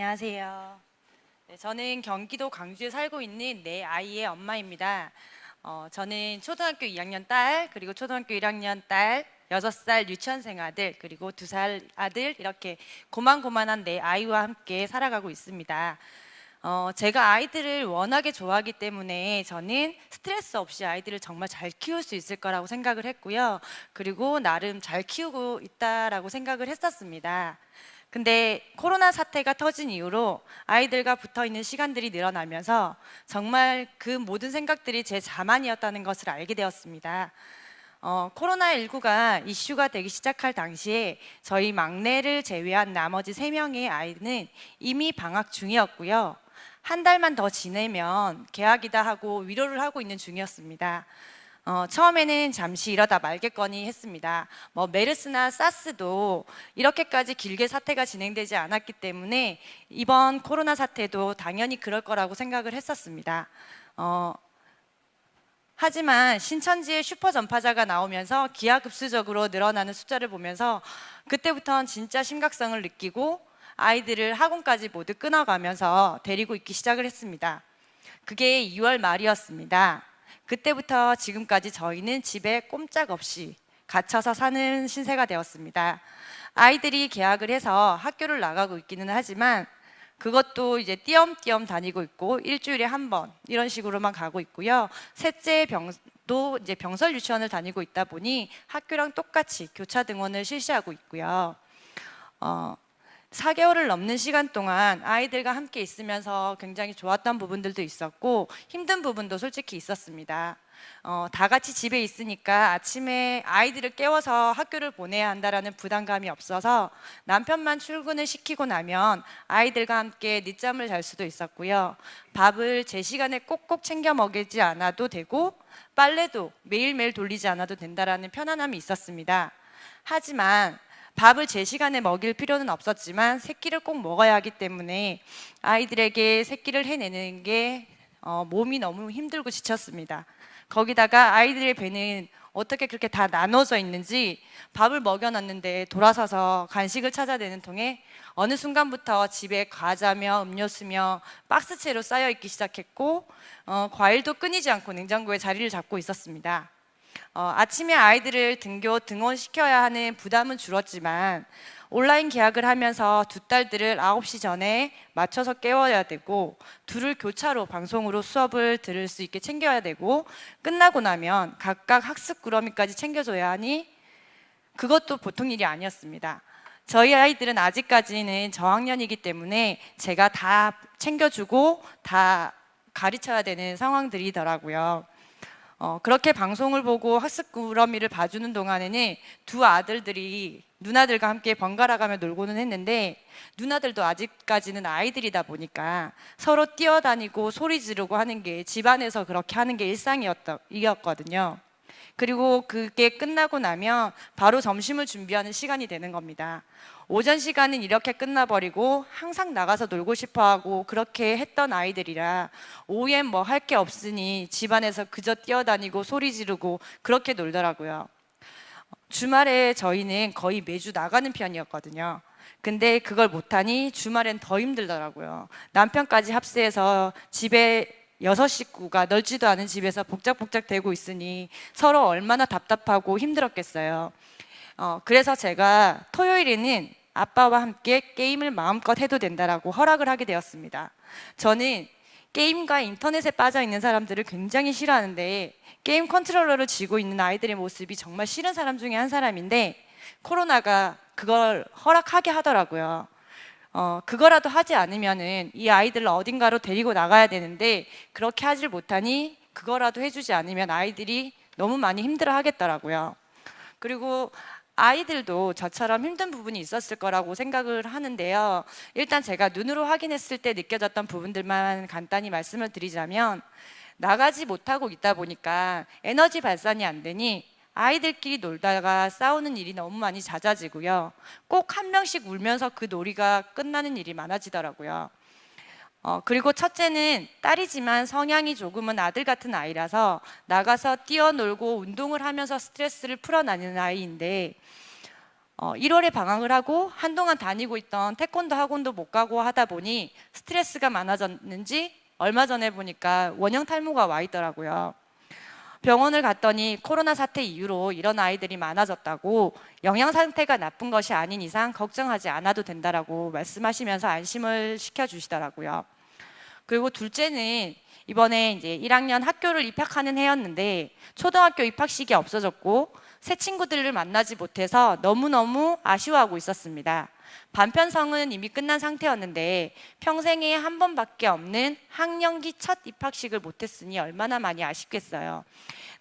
안녕하세요. 네, 저는 경기도 광주에 살고 있는 네 아이의 엄마입니다. 저는 초등학교 2학년 딸, 그리고 초등학교 1학년 딸, 6살 유치원생 아들, 그리고 2살 아들, 이렇게 고만고만한 네 아이와 함께 살아가고 있습니다. 제가 아이들을 워낙에 좋아하기 때문에 저는 스트레스 없이 아이들을 정말 잘 키울 수 있을 거라고 생각을 했고요. 그리고 나름 잘 키우고 있다라고 생각을 했었습니다. 근데 코로나 사태가 터진 이후로 아이들과 붙어 있는 시간들이 늘어나면서 정말 그 모든 생각들이 제 자만이었다는 것을 알게 되었습니다. 코로나19가 이슈가 되기 시작할 당시에 저희 막내를 제외한 나머지 3명의 아이는 이미 방학 중이었고요. 한 달만 더 지내면 개학이다 하고 위로를 하고 있는 중이었습니다. 처음에는 잠시 이러다 말겠거니 했습니다. 메르스나 사스도 이렇게까지 길게 사태가 진행되지 않았기 때문에 이번 코로나 사태도 당연히 그럴 거라고 생각을 했었습니다. 하지만 신천지의 슈퍼 전파자가 나오면서 기하급수적으로 늘어나는 숫자를 보면서 그때부터는 진짜 심각성을 느끼고 아이들을 학원까지 모두 끊어가면서 데리고 있기 시작을 했습니다. 그게 2월 말이었습니다. 그때부터 지금까지 저희는 집에 꼼짝없이 갇혀서 사는 신세가 되었습니다. 아이들이 개학을 해서 학교를 나가고 있기는 하지만 그것도 이제 띄엄띄엄 다니고 있고 일주일에 한 번 이런 식으로만 가고 있고요. 셋째 병도 이제 병설 유치원을 다니고 있다 보니 학교랑 똑같이 교차 등원을 실시하고 있고요. 4개월을 넘는 시간 동안 아이들과 함께 있으면서 굉장히 좋았던 부분들도 있었고 힘든 부분도 솔직히 있었습니다. 다 같이 집에 있으니까 아침에 아이들을 깨워서 학교를 보내야 한다라는 부담감이 없어서 남편만 출근을 시키고 나면 아이들과 함께 늦잠을 잘 수도 있었고요. 밥을 제 시간에 꼭꼭 챙겨 먹이지 않아도 되고 빨래도 매일매일 돌리지 않아도 된다라는 편안함이 있었습니다. 하지만 밥을 제 시간에 먹일 필요는 없었지만 새끼를 꼭 먹어야 하기 때문에 아이들에게 새끼를 해내는 게 몸이 너무 힘들고 지쳤습니다. 거기다가 아이들의 배는 어떻게 그렇게 다 나눠져 있는지 밥을 먹여놨는데 돌아서서 간식을 찾아내는 통에 어느 순간부터 집에 과자며 음료수며 박스채로 쌓여 있기 시작했고 과일도 끊이지 않고 냉장고에 자리를 잡고 있었습니다. 아침에 아이들을 등원시켜야 하는 부담은 줄었지만 온라인 개학을 하면서 두 딸들을 9시 전에 맞춰서 깨워야 되고 둘을 교차로 방송으로 수업을 들을 수 있게 챙겨야 되고 끝나고 나면 각각 학습 꾸러미까지 챙겨줘야 하니 그것도 보통 일이 아니었습니다. 저희 아이들은 아직까지는 저학년이기 때문에 제가 다 챙겨주고 다 가르쳐야 되는 상황들이더라고요. 그렇게 방송을 보고 학습 꾸러미를 봐주는 동안에는 두 아들들이 누나들과 함께 번갈아 가며 놀고는 했는데 누나들도 아직까지는 아이들이다 보니까 서로 뛰어다니고 소리 지르고 하는 게 집안에서 그렇게 하는 게 일상이었거든요. 그리고 그게 끝나고 나면 바로 점심을 준비하는 시간이 되는 겁니다. 오전 시간은 이렇게 끝나버리고 항상 나가서 놀고 싶어하고 그렇게 했던 아이들이라 오후엔 뭐 할 게 없으니 집안에서 그저 뛰어다니고 소리 지르고 그렇게 놀더라고요. 주말에 저희는 거의 매주 나가는 편이었거든요. 근데 그걸 못하니 주말엔 더 힘들더라고요. 남편까지 합세해서 집에 6식구가 넓지도 않은 집에서 복작복작 되고 있으니 서로 얼마나 답답하고 힘들었겠어요. 그래서 제가 토요일에는 아빠와 함께 게임을 마음껏 해도 된다라고 허락을 하게 되었습니다. 저는 게임과 인터넷에 빠져 있는 사람들을 굉장히 싫어하는데 게임 컨트롤러를 쥐고 있는 아이들의 모습이 정말 싫은 사람 중에 한 사람인데 코로나가 그걸 허락하게 하더라고요. 그거라도 하지 않으면은 이 아이들을 어딘가로 데리고 나가야 되는데 그렇게 하질 못하니 그거라도 해주지 않으면 아이들이 너무 많이 힘들어 하겠더라고요. 그리고 아이들도 저처럼 힘든 부분이 있었을 거라고 생각을 하는데요. 일단 제가 눈으로 확인했을 때 느껴졌던 부분들만 간단히 말씀을 드리자면 나가지 못하고 있다 보니까 에너지 발산이 안 되니 아이들끼리 놀다가 싸우는 일이 너무 많이 잦아지고요. 꼭 한 명씩 울면서 그 놀이가 끝나는 일이 많아지더라고요. 그리고 첫째는 딸이지만 성향이 조금은 아들 같은 아이라서 나가서 뛰어놀고 운동을 하면서 스트레스를 풀어나는 아이인데 1월에 방학을 하고 한동안 다니고 있던 태권도 학원도 못 가고 하다 보니 스트레스가 많아졌는지 얼마 전에 보니까 원형 탈모가 와 있더라고요. 병원을 갔더니 코로나 사태 이후로 이런 아이들이 많아졌다고, 영양 상태가 나쁜 것이 아닌 이상 걱정하지 않아도 된다라고 말씀하시면서 안심을 시켜주시더라고요. 그리고 둘째는 이번에 이제 1학년 학교를 입학하는 해였는데 초등학교 입학식이 없어졌고 새 친구들을 만나지 못해서 너무너무 아쉬워하고 있었습니다. 반편성은 이미 끝난 상태였는데 평생에 한 번밖에 없는 학년기 첫 입학식을 못했으니 얼마나 많이 아쉽겠어요.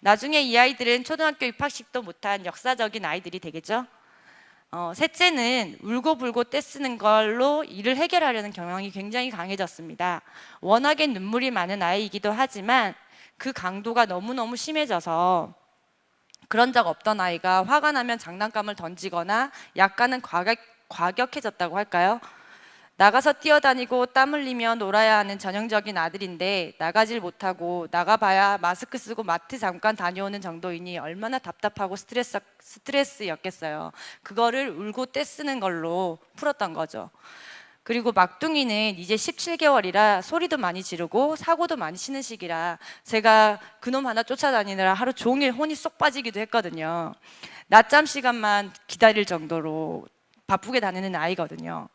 나중에 이 아이들은 초등학교 입학식도 못한 역사적인 아이들이 되겠죠. 셋째는 울고불고 떼쓰는 걸로 일을 해결하려는 경향이 굉장히 강해졌습니다. 워낙에 눈물이 많은 아이이기도 하지만 그 강도가 너무너무 심해져서 그런 적 없던 아이가 화가 나면 장난감을 던지거나 약간은 과격해졌다고 할까요? 나가서 뛰어다니고 땀 흘리며 놀아야 하는 전형적인 아들인데 나가질 못하고 나가봐야 마스크 쓰고 마트 잠깐 다녀오는 정도이니 얼마나 답답하고 스트레스였겠어요. 그거를 울고 떼쓰는 걸로 풀었던 거죠. 그리고 막둥이는 이제 17개월이라 소리도 많이 지르고 사고도 많이 치는 시기라 제가 그놈 하나 쫓아다니느라 하루 종일 혼이 쏙 빠지기도 했거든요. 낮잠 시간만 기다릴 정도로 바쁘게 다니는 아이거든요.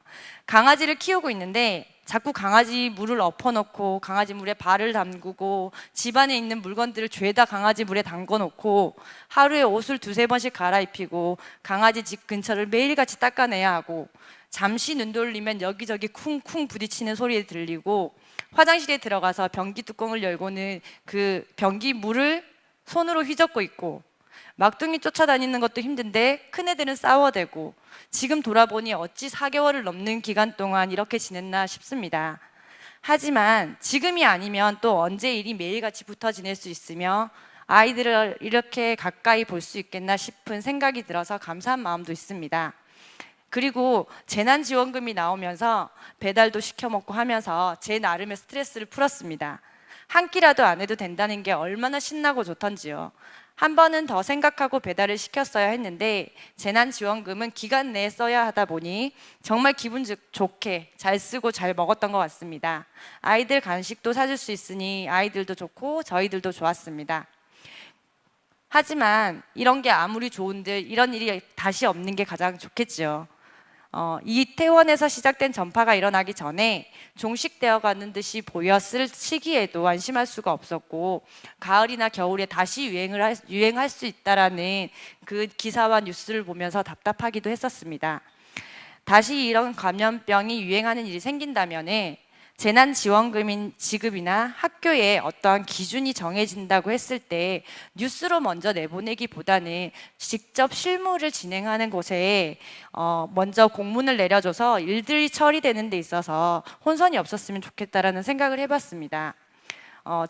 강아지를 키우고 있는데 자꾸 강아지 물을 엎어놓고 강아지 물에 발을 담그고 집안에 있는 물건들을 죄다 강아지 물에 담궈놓고 하루에 옷을 2-3번씩 갈아입히고 강아지 집 근처를 매일같이 닦아내야 하고 잠시 눈 돌리면 여기저기 쿵쿵 부딪히는 소리 들리고 화장실에 들어가서 변기 뚜껑을 열고는 그 변기 물을 손으로 휘젓고 있고 막둥이 쫓아다니는 것도 힘든데 큰애들은 싸워대고 지금 돌아보니 어찌 4개월을 넘는 기간 동안 이렇게 지냈나 싶습니다. 하지만 지금이 아니면 또 언제 일이 매일같이 붙어 지낼 수 있으며 아이들을 이렇게 가까이 볼 수 있겠나 싶은 생각이 들어서 감사한 마음도 있습니다. 그리고 재난지원금이 나오면서 배달도 시켜 먹고 하면서 제 나름의 스트레스를 풀었습니다. 한 끼라도 안 해도 된다는 게 얼마나 신나고 좋던지요. 한 번은 더 생각하고 배달을 시켰어야 했는데 재난지원금은 기간 내에 써야 하다 보니 정말 기분 좋게 잘 쓰고 잘 먹었던 것 같습니다. 아이들 간식도 사줄 수 있으니 아이들도 좋고 저희들도 좋았습니다. 하지만 이런 게 아무리 좋은들 이런 일이 다시 없는 게 가장 좋겠죠. 이태원에서 시작된 전파가 일어나기 전에 종식되어 가는 듯이 보였을 시기에도 안심할 수가 없었고 가을이나 겨울에 다시 유행할 수 있다라는 그 기사와 뉴스를 보면서 답답하기도 했었습니다. 다시 이런 감염병이 유행하는 일이 생긴다면 재난지원금 지급이나 학교에 어떠한 기준이 정해진다고 했을 때 뉴스로 먼저 내보내기보다는 직접 실무를 진행하는 곳에 먼저 공문을 내려줘서 일들이 처리되는 데 있어서 혼선이 없었으면 좋겠다라는 생각을 해봤습니다.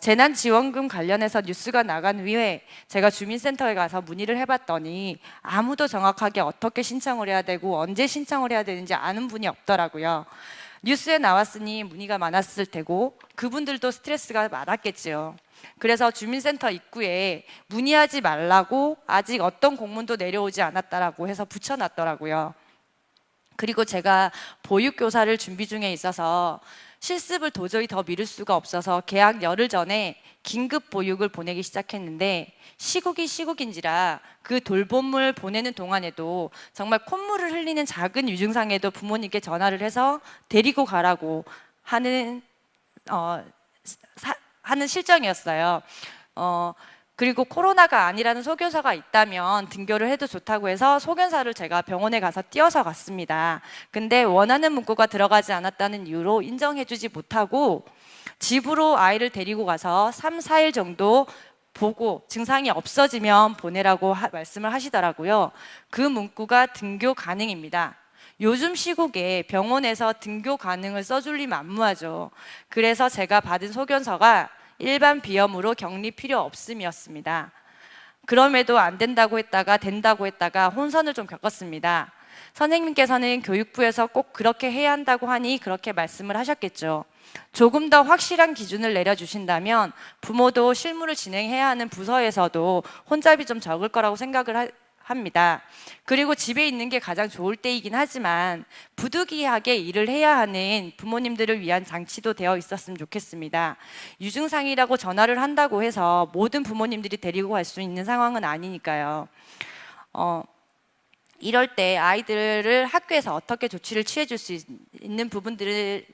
재난지원금 관련해서 뉴스가 나간 후에 제가 주민센터에 가서 문의를 해봤더니 아무도 정확하게 어떻게 신청을 해야 되고 언제 신청을 해야 되는지 아는 분이 없더라고요. 뉴스에 나왔으니 문의가 많았을 테고 그분들도 스트레스가 많았겠지요. 그래서 주민센터 입구에 문의하지 말라고 아직 어떤 공문도 내려오지 않았다라고 해서 붙여놨더라고요. 그리고 제가 보육교사를 준비 중에 있어서 실습을 도저히 더 미룰 수가 없어서 개학 열흘 전에 긴급 보육을 보내기 시작했는데 시국이 시국인지라 그 돌봄을 보내는 동안에도 정말 콧물을 흘리는 작은 유증상에도 부모님께 전화를 해서 데리고 가라고 하는 실정이었어요. 그리고 코로나가 아니라는 소견서가 있다면 등교를 해도 좋다고 해서 소견서를 제가 병원에 가서 띄어서 갔습니다. 근데 원하는 문구가 들어가지 않았다는 이유로 인정해주지 못하고 집으로 아이를 데리고 가서 3-4일 정도 보고 증상이 없어지면 보내라고 말씀을 하시더라고요. 그 문구가 등교 가능입니다. 요즘 시국에 병원에서 등교 가능을 써줄 리 만무하죠. 그래서 제가 받은 소견서가 일반 비염으로 격리 필요 없음이었습니다. 그럼에도 안 된다고 했다가 된다고 했다가 혼선을 좀 겪었습니다. 선생님께서는 교육부에서 꼭 그렇게 해야 한다고 하니 그렇게 말씀을 하셨겠죠. 조금 더 확실한 기준을 내려주신다면 부모도 실무를 진행해야 하는 부서에서도 혼잡이 좀 적을 거라고 생각을 합니다. 그리고 집에 있는 게 가장 좋을 때이긴 하지만 부득이하게 일을 해야 하는 부모님들을 위한 장치도 되어 있었으면 좋겠습니다. 유증상이라고 전화를 한다고 해서 모든 부모님들이 데리고 갈 수 있는 상황은 아니니까요. 이럴 때 아이들을 학교에서 어떻게 조치를 취해 줄 수 있는 부분들은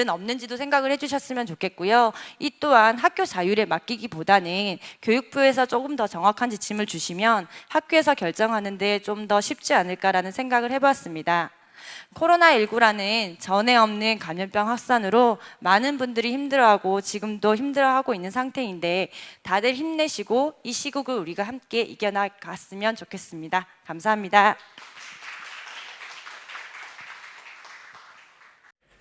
없는지도 생각을 해주셨으면 좋겠고요. 이 또한 학교 자율에 맡기기보다는 교육부에서 조금 더 정확한 지침을 주시면 학교에서 결정하는데 좀 더 쉽지 않을까라는 생각을 해봤습니다. 코로나19라는 전에 없는 감염병 확산으로 많은 분들이 힘들어하고 지금도 힘들어하고 있는 상태인데 다들 힘내시고 이 시국을 우리가 함께 이겨나갔으면 좋겠습니다. 감사합니다.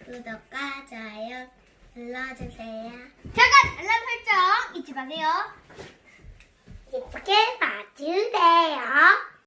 구독과 좋아요 눌러주세요. 잠깐! 알람 설정 잊지 마세요. 예쁘게